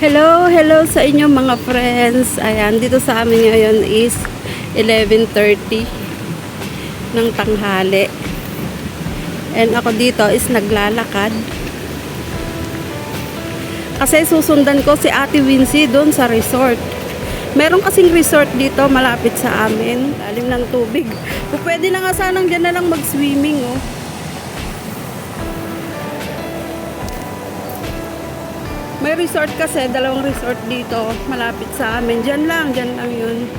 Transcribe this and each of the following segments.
Hello, hello sa inyo mga friends. Ayan, dito sa amin ngayon is 11:30 ng tanghali. And ako dito is naglalakad. Kasi susundan ko si Ate Wincy doon sa resort. Meron kasing resort dito malapit sa amin. Lalim ng tubig. Kung pwede na nga sanang dyan na lang mag-swimming, oh. May resort kasi, dalawang resort dito, malapit sa amin. Diyan lang yun.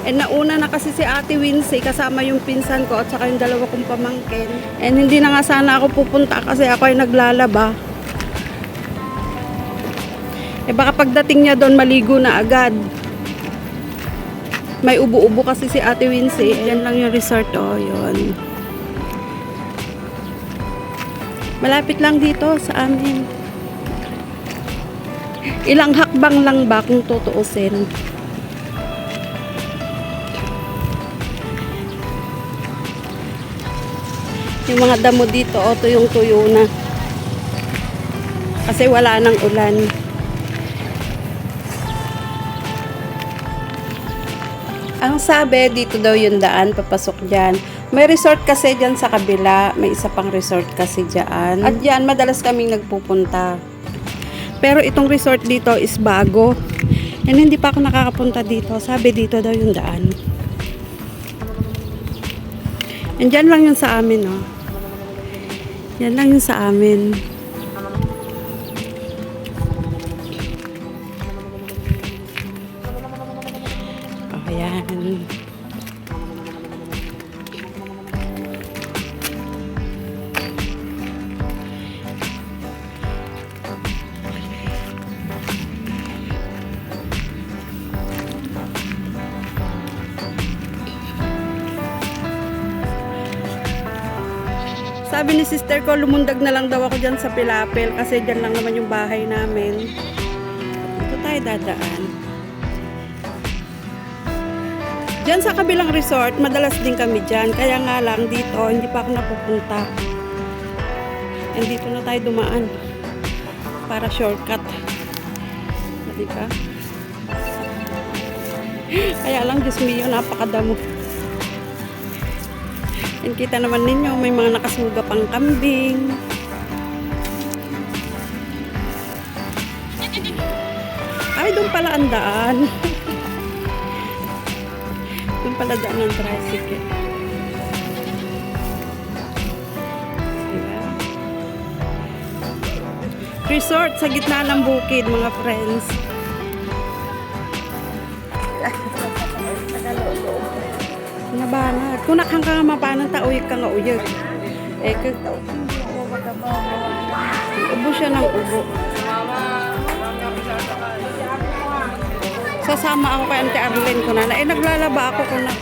And nauna na kasi si Ate Wincy, kasama yung pinsan ko at saka yung dalawa kong pamangkin. And hindi na nga sana ako pupunta kasi ako ay naglalaba. Eh baka pagdating niya doon, maligo na agad. May ubo-ubo kasi si Ate Wincy. Diyan lang yung resort, oh, yun. Malapit lang dito sa amin. Ilang hakbang lang ba kung tutuusin. Yung mga damo dito, o tuyong-tuyo na. Kasi wala nang ulan. Ang sabi, dito daw yung daan, papasok dyan. May resort kasi dyan sa kabila. May isa pang resort kasi dyan. At dyan, madalas kaming nagpupunta. Pero itong resort dito is bago. And hindi pa ako nakakapunta dito. Sabi, dito daw yung daan. And dyan lang yun sa amin, oh. Yan lang yun sa amin. Ayan. Sabi ni sister ko, lumundag na lang daw ako dyan sa Pilapil kasi dyan lang naman yung bahay namin. Dito tayo dadaan. Dyan sa kabilang resort, madalas din kami dyan. Kaya nga lang dito, hindi pa ako napupunta. And dito na tayo dumaan. Para shortcut. Diba? Kaya lang, Diyos mio, napakadamo. And kita naman ninyo, may mga nakasuga pang kambing. Ay, doon pala ang daan. Doon pala daan ng tricycle. Diba? Resort sa gitna ng bukid, mga friends. Nabanat. Kung nakang ka nga mapanan, tauyag ka nga uyag. Eh, ubo siya ng ubo. Sasama ako kay Auntie Arlene ko na. Eh, naglalaba ako ko na.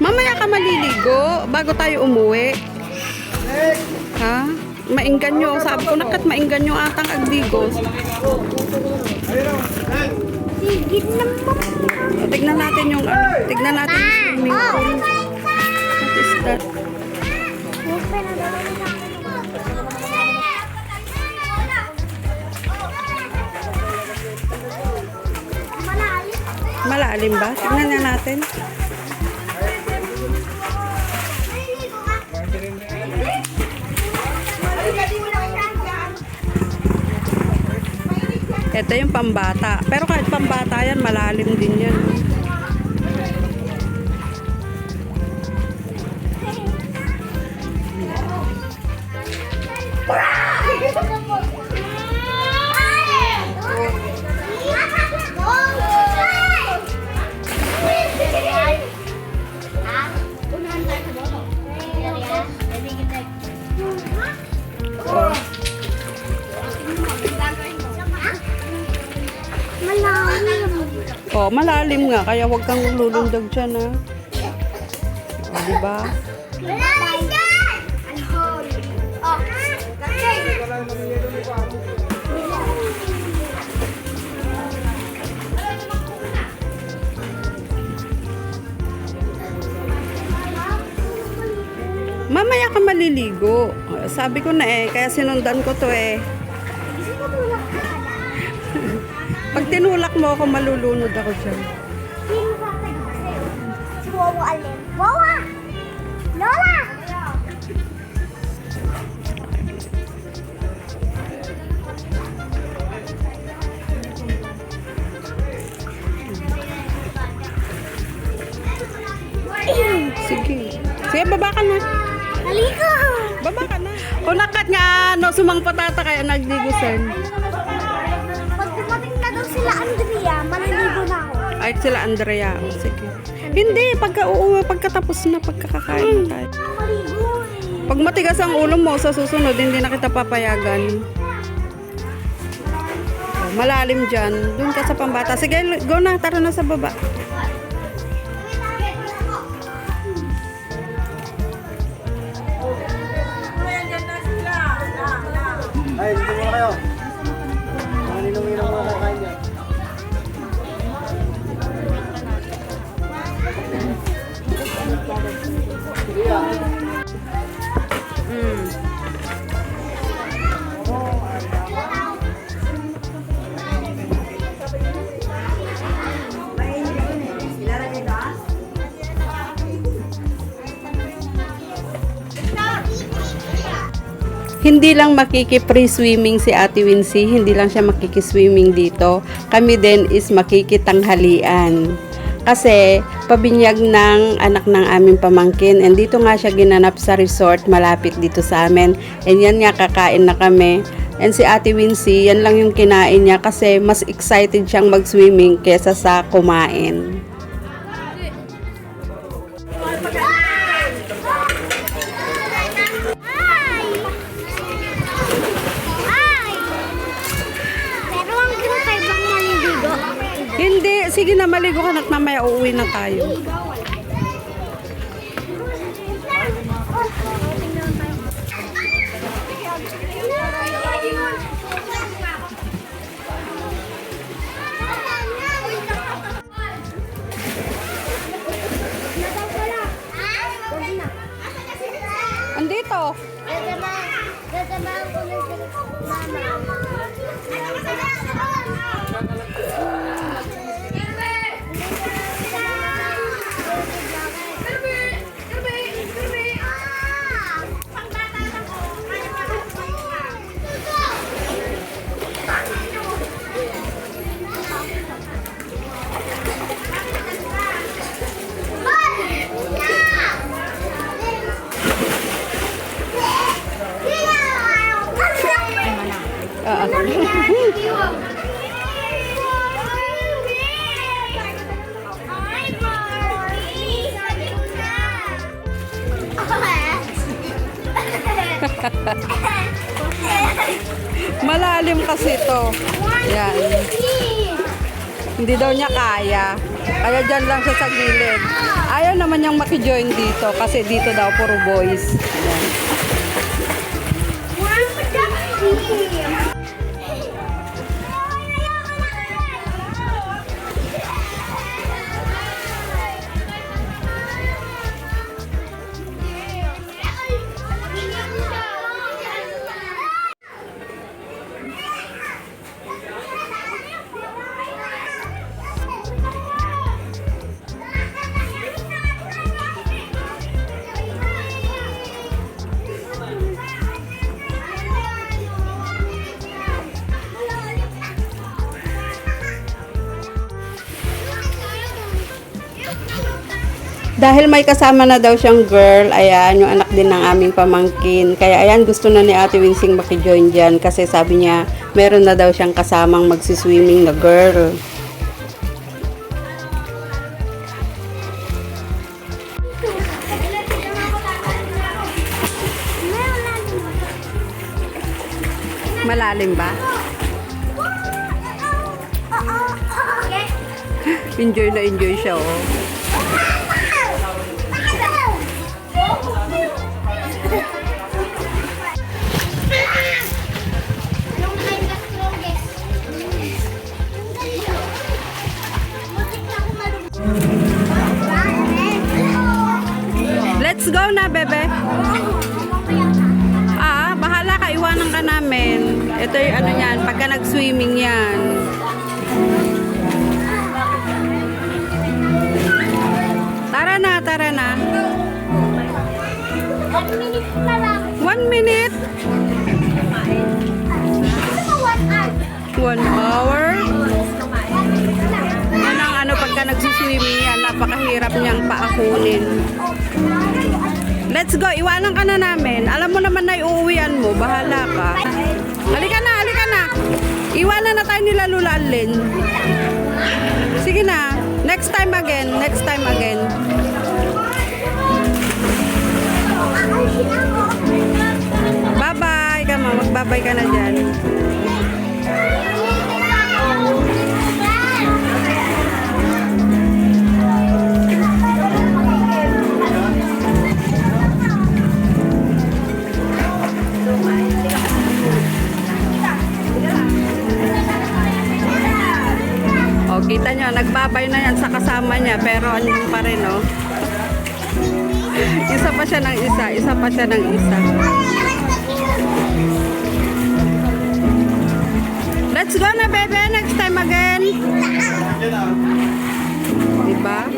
Mamaya ka maliligo bago tayo umuwi. Ha? Mainggan nyo. Sabi ko, nakat mainggan nyo atang agdigos. Tignan natin yung tignan natin yung swimming pool. What is that? Malalim ba? Tignan na natin. Ito yung pambata. Pero kahit pambata yan, malalim din yan. Oh, malalim nga, kaya wag kang lulundag dyan, ha. Oh, diba? Mamaya ka maliligo. Sabi ko na eh, kaya sinundan ko to eh. Pag tinulak mo ako, malulunod ako dyan. Si Wawa alin? Wawa! Lola! Sige. Sige, baba ka na. Halika! Baba ka na. Kung nakat nga, no, sumang patata kaya nagligusan. Pag dumating na daw sila Andrea, maliligo na ako. Ay, sila Andrea. O, sige. Hindi, pagkatapos na, pagkakakain tayo. Maligo eh. Pag matigas ang ulo mo, sa susunod, hindi na kita papayagan. O, malalim dyan. Doon ka sa pambata. Sige, go na. Tara na sa baba. Ay, dito muna kayo. Maninom-inom muna kayo dyan. Hindi lang makiki-free swimming si Ate Wincy, hindi lang siya makiki-swimming dito. Kami din is makikitanghalian. Kasi pabinyag ng anak ng aming pamangkin. And dito nga siya ginanap sa resort malapit dito sa amin. And yan nga, kakain na kami. And si Ate Wincy, yan lang yung kinain niya kasi mas excited siyang mag-swimming kesa sa kumain. Pero ang group ay bang maliligo? Hindi, sige na, maligo ka na at mamaya uuwi na tayo. Andito. Dadamahan ko na si Mama. Malalim kasi ito. Yan. Hindi daw niya kaya. Kaya dyan lang siya sa gilid. Ayaw naman niyang makijoin dito kasi dito daw puro boys. Yan. Dahil may kasama na daw siyang girl, ayan, yung anak din ng aming pamangkin. Kaya ayan, gusto na ni Ate Winsing makijoin dyan kasi sabi niya, meron na daw siyang kasamang magsiswimming na girl. Malalim ba? Enjoy na enjoy siya, oh. Let's go na, bebe. Ah, ka namin. Ito yung ano yan, pagka nag-swimming yan. Tara na, tara na. 1 minute na lang. 1 minute? Ano ba 1 hour? 1 hour? Yan ang ano pagka nag-swimming yan, napakahirap niyang paakunin. Let's go, iwanan ka na namin. Alam mo naman na iuwian mo, bahala ka. Halika na, halika na. Iwanan na tayo nila Lula Alin. Sige na, next time again, next time again. Bye-bye, kama, mag-bye ka na dyan. O, kita nyo, nagbabay na yan sa kasama niya, pero andun pa rin, oh. Isa pa siya ng isa, isa pa siya ng isa. Let's go na, bebe, next time again. Diba?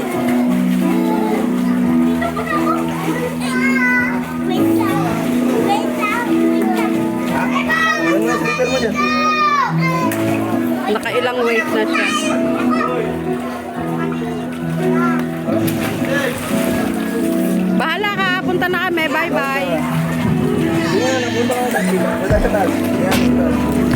Wait lang. Wait lang. Wait lang. Ano nga slipper mo dyan? Nakailang weight na siya. Bahala ka, punta na kami, bye-bye. Sige na, napunta ka. Nasa taas. Yan.